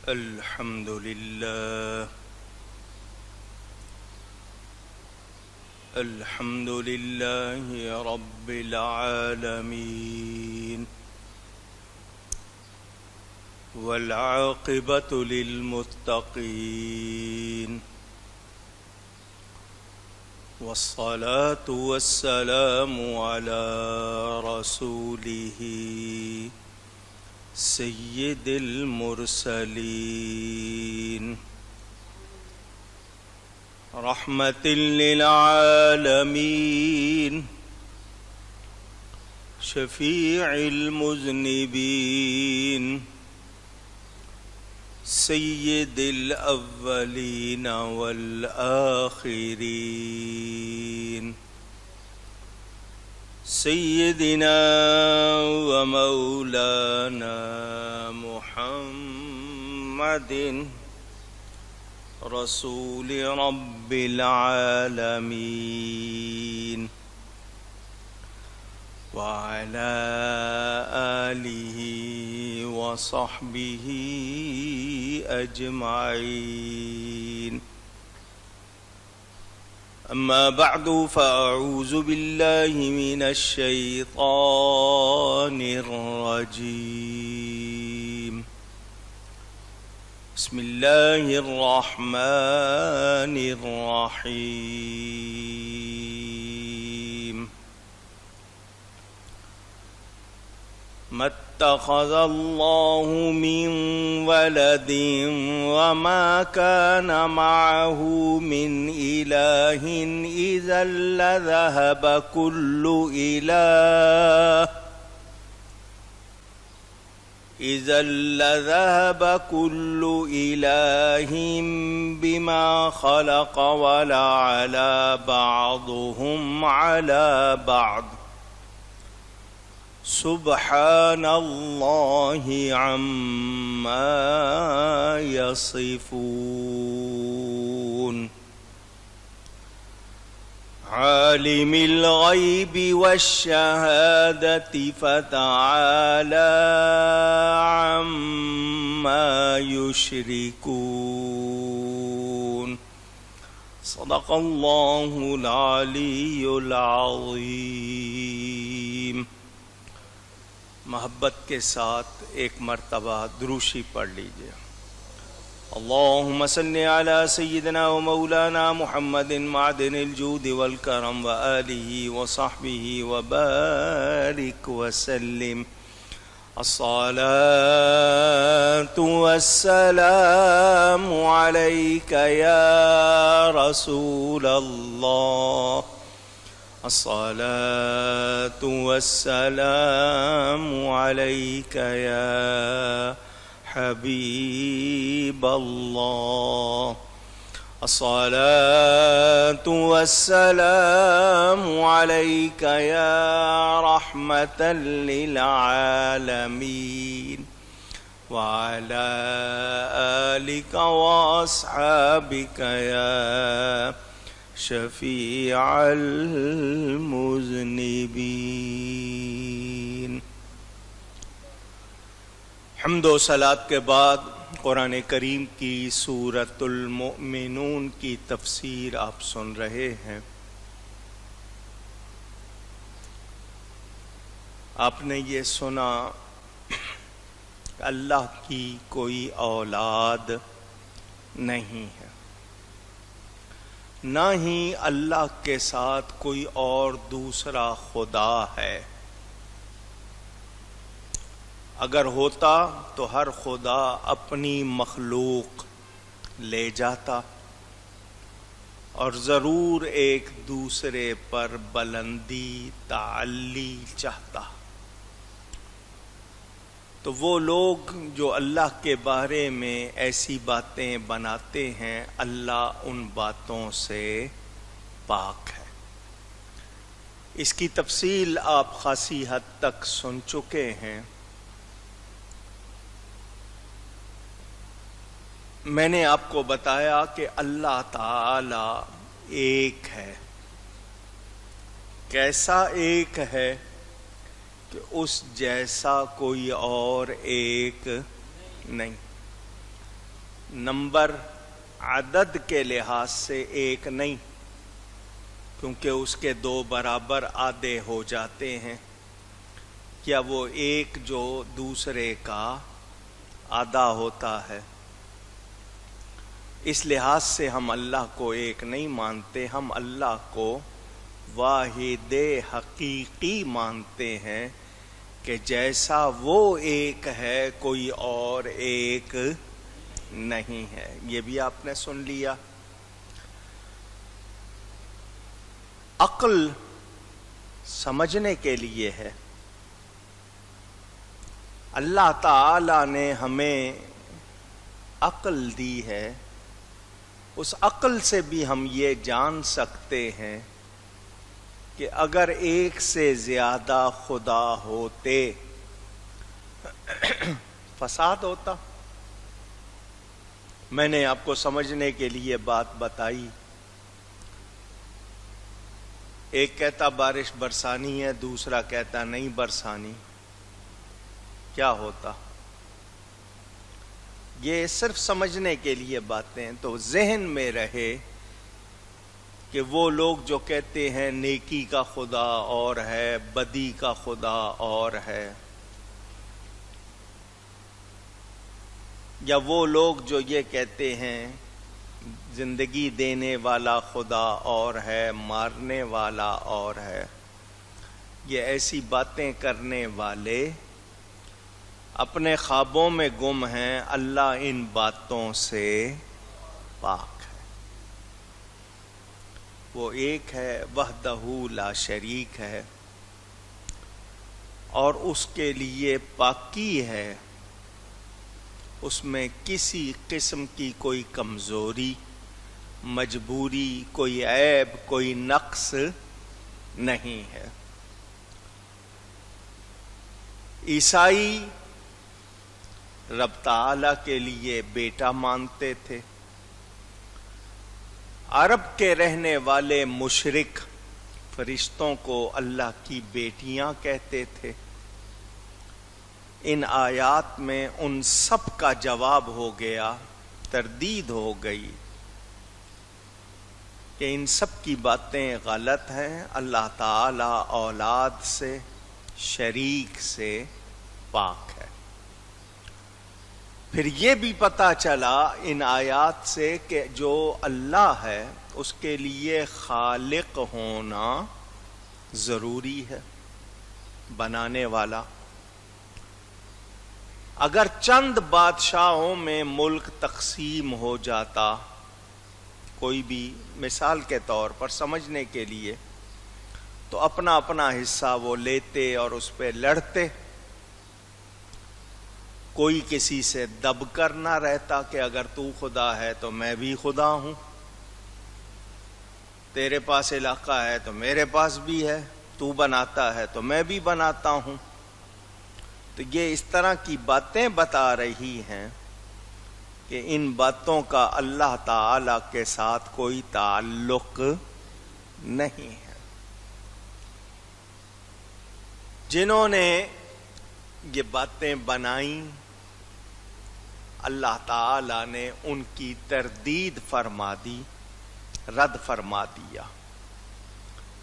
الحمد لله الحمد لله رب العالمين والعاقبة للمتقين والصلاة والسلام على رسوله سيد المرسلين رحمة للعالمين شفيع المذنبين سيد الأولين والآخرين سيدنا ومولانا محمد رسول رب العالمين وعلى آله وصحبه أجمعين. أما بعد فأعوذ بالله من الشيطان الرجيم. بسم الله الرحمن الرحيم. ما اتخذ الله من ولد وما كان معه من إله إذا لذهب كل إله بما خلق ولعلى بعضهم على بعض سبحان الله عما يصفون. عالم الغيب والشهادة فتعالى عما يشركون. صدق الله العلي العظيم. محبت کے ساتھ ایک مرتبہ دروشی پڑھ لیجئے. اللهم صل على سيدنا ومولانا محمد معدن الجود والكرم وآله وصحبه وبارك وسلم. الصلاة والسلام عليك يا رسول الله. الصلاة والسلام عليك يا حبيب الله. الصلاة والسلام عليك يا رحمة للعالمين وعلى آلك وأصحابك يا شفیع المذنبین. حمد و صلات کے بعد قرآن کریم کی سورۃ المؤمنون کی تفسیر آپ سن رہے ہیں. آپ نے یہ سنا کہ اللہ کی کوئی اولاد نہیں ہے، نہ ہی اللہ کے ساتھ کوئی اور دوسرا خدا ہے. اگر ہوتا تو ہر خدا اپنی مخلوق لے جاتا اور ضرور ایک دوسرے پر بلندی تعلی چاہتا. تو وہ لوگ جو اللہ کے بارے میں ایسی باتیں بناتے ہیں، اللہ ان باتوں سے پاک ہے. اس کی تفصیل آپ خاصی حد تک سن چکے ہیں. میں نے آپ کو بتایا کہ اللہ تعالی ایک ہے. کیسا ایک ہے کہ اس جیسا کوئی اور ایک نہیں. نمبر عدد کے لحاظ سے ایک نہیں، کیونکہ اس کے دو برابر آدھے ہو جاتے ہیں۔ کیا وہ ایک جو دوسرے کا آدھا ہوتا ہے؟ اس لحاظ سے ہم اللہ کو ایک نہیں مانتے، ہم اللہ کو واحد حقیقی مانتے ہیں کہ جیسا وہ ایک ہے کوئی اور ایک نہیں ہے۔ یہ بھی آپ نے سن لیا۔ عقل سمجھنے کے لیے ہے۔ اللہ تعالی نے ہمیں عقل دی ہے، اس عقل سے بھی ہم یہ جان سکتے ہیں کہ اگر ایک سے زیادہ خدا ہوتے فساد ہوتا۔ میں نے آپ کو سمجھنے کے لیے بات بتائی، ایک کہتا بارش برسانی ہے، دوسرا کہتا نہیں برسانی، کیا ہوتا؟ یہ صرف سمجھنے کے لیے باتیں ہیں، تو ذہن میں رہے کہ وہ لوگ جو کہتے ہیں نیکی کا خدا اور ہے، بدی کا خدا اور ہے، یا وہ لوگ جو یہ کہتے ہیں زندگی دینے والا خدا اور ہے، مارنے والا اور ہے، یہ ایسی باتیں کرنے والے اپنے خوابوں میں گم ہیں۔ اللہ ان باتوں سے پاک ہے۔ وہ ایک ہے، وحدہ لا شریک ہے، اور اس کے لیے پاکی ہے، اس میں کسی قسم کی کوئی کمزوری، مجبوری، کوئی عیب، کوئی نقص نہیں ہے۔ عیسائی رب تعالی کے لیے بیٹا مانتے تھے، عرب کے رہنے والے مشرک فرشتوں کو اللہ کی بیٹیاں کہتے تھے۔ ان آیات میں ان سب کا جواب ہو گیا، تردید ہو گئی کہ ان سب کی باتیں غلط ہیں۔ اللہ تعالی اولاد سے، شریک سے پاک ہے۔ پھر یہ بھی پتہ چلا ان آیات سے کہ جو اللہ ہے اس کے لیے خالق ہونا ضروری ہے، بنانے والا۔ اگر چند بادشاہوں میں ملک تقسیم ہو جاتا، کوئی بھی، مثال کے طور پر سمجھنے کے لیے، تو اپنا اپنا حصہ وہ لیتے اور اس پہ لڑتے، کوئی کسی سے دب کر نہ رہتا کہ اگر تو خدا ہے تو میں بھی خدا ہوں، تیرے پاس علاقہ ہے تو میرے پاس بھی ہے، تو بناتا ہے تو میں بھی بناتا ہوں۔ تو یہ اس طرح کی باتیں بتا رہی ہیں کہ ان باتوں کا اللہ تعالی کے ساتھ کوئی تعلق نہیں ہے۔ جنہوں نے یہ باتیں بنائیں، اللہ تعالی نے ان کی تردید فرما دی، رد فرما دیا۔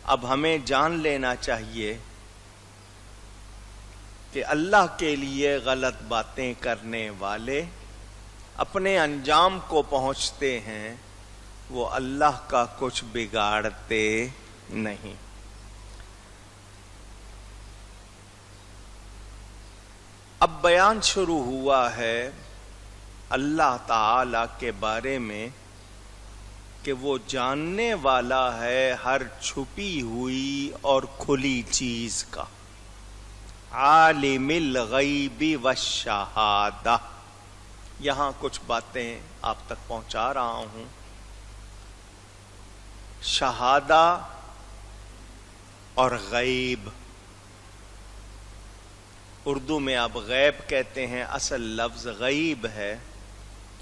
اب ہمیں جان لینا چاہیے کہ اللہ کے لیے غلط باتیں کرنے والے اپنے انجام کو پہنچتے ہیں، وہ اللہ کا کچھ بگاڑتے نہیں۔ اب بیان شروع ہوا ہے اللہ تعالی کے بارے میں کہ وہ جاننے والا ہے ہر چھپی ہوئی اور کھلی چیز کا، عالم الغیب والشہادہ۔ یہاں کچھ باتیں آپ تک پہنچا رہا ہوں۔ شہادہ اور غیب، اردو میں آپ غیب کہتے ہیں، اصل لفظ غیب ہے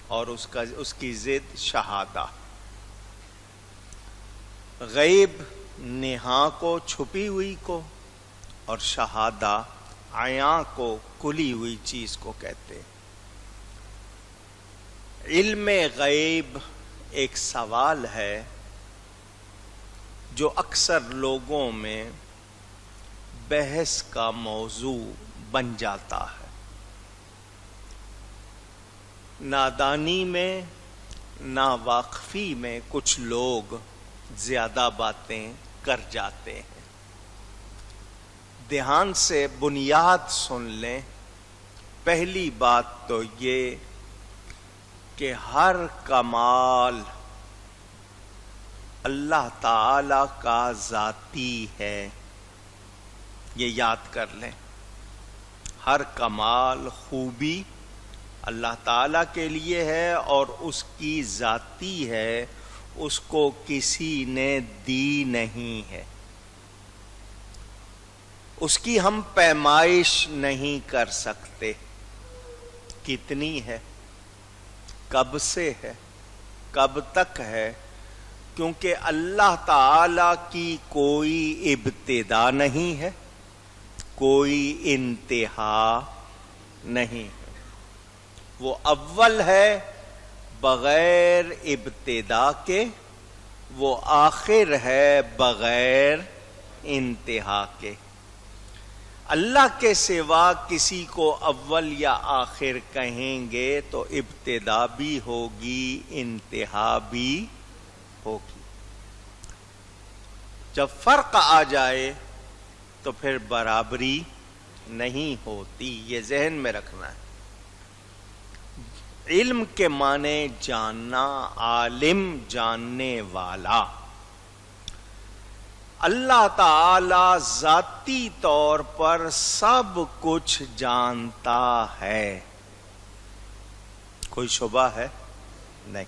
اور اس کی ضد شہادہ۔ غیب نہاں کو، چھپی ہوئی کو، اور شہادہ عیاں کو، کھلی ہوئی چیز کو کہتے ہیں۔ علم غیب ایک سوال ہے جو اکثر لوگوں میں بحث کا موضوع بن جاتا ہے۔ نادانی میں، ناواقفی میں کچھ لوگ زیادہ باتیں کر جاتے ہیں۔ دھیان سے بنیاد سن لیں۔ پہلی بات تو یہ کہ ہر کمال اللہ تعالی کا ذاتی ہے، یہ یاد کر لیں۔ ہر کمال، خوبی اللہ تعالی کے لیے ہے اور اس کی ذاتی ہے، اس کو کسی نے دی نہیں ہے۔ اس کی ہم پیمائش نہیں کر سکتے۔ کتنی ہے، کب سے ہے، کب تک ہے، کیونکہ اللہ تعالی کی کوئی ابتدا نہیں ہے، کوئی انتہا نہیں ہے۔ وہ اول ہے بغیر ابتدا کے، وہ آخر ہے بغیر انتہا کے۔ اللہ کے سوا کسی کو اول یا آخر کہیں گے تو ابتدا بھی ہوگی، انتہا بھی ہوگی۔ جب فرق آ جائے تو پھر برابری نہیں ہوتی، یہ ذہن میں رکھنا ہے۔ علم کے معنی جاننا، عالم جاننے والا۔ اللہ تعالی ذاتی طور پر سب کچھ جانتا ہے، کوئی شبہ ہے نہیں۔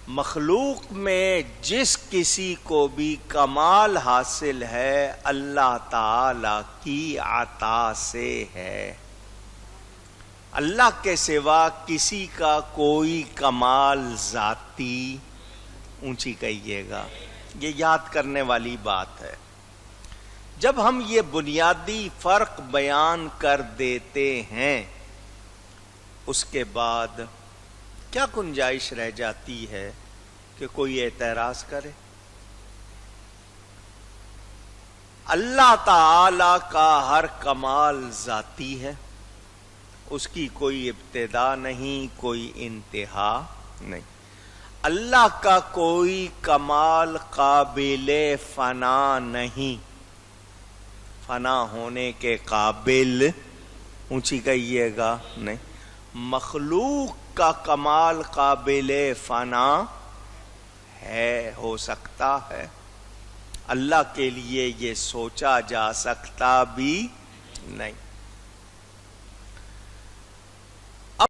مخلوق میں جس کسی کو بھی کمال حاصل ہے اللہ تعالی کی عطا سے ہے۔ اللہ کے سوا کسی کا کوئی کمال ذاتی، اونچی کہیے گا، یہ یاد کرنے والی بات ہے۔ جب ہم یہ بنیادی فرق بیان کر دیتے ہیں، اس کے بعد کیا گنجائش رہ جاتی ہے کہ کوئی اعتراض کرے؟ اللہ تعالی کا ہر کمال ذاتی ہے، اس کی کوئی ابتدا نہیں، کوئی انتہا نہیں۔ اللہ کا کوئی کمال قابل فنا نہیں، فنا ہونے کے قابل، اونچی کہیے گا، نہیں۔ مخلوق کا کمال قابل فنا ہے، ہو سکتا ہے، اللہ کے لیے یہ سوچا جا سکتا بھی نہیں۔